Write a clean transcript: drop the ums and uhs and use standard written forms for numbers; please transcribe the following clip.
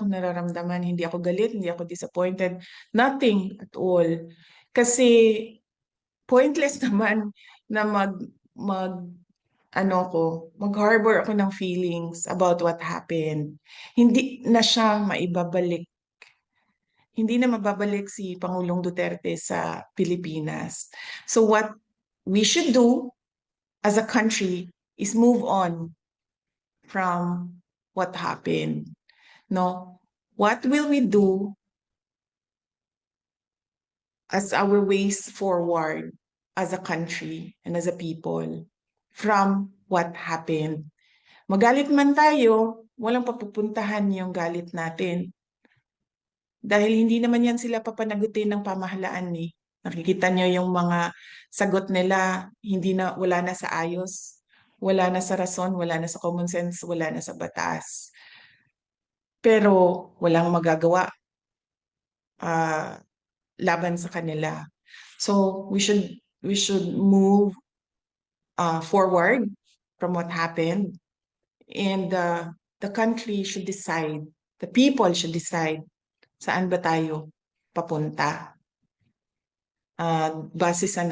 akong nararamdaman. Hindi ako galit, hindi ako disappointed. Nothing at all. Kasi pointless naman na mag-harbor ako ng feelings about what happened. Hindi na siya maibabalik. Hindi na mababalik si Pangulong Duterte sa Pilipinas. So what we should do as a country is move on from what happened. No? What will we do as our ways forward as a country and as a people from what happened? Magalit man tayo, walang papupuntahan yung galit natin. Dahil hindi naman yan sila papanagutin ng pamahalaan eh. Nakikita nyo yung mga sagot nila, wala na sa ayos, wala na sa rason, wala na sa common sense, wala na sa batas. Pero walang magagawa laban sa kanila. So we should move forward from what happened, and the country should decide, the people should decide saan ba tayo papunta base sa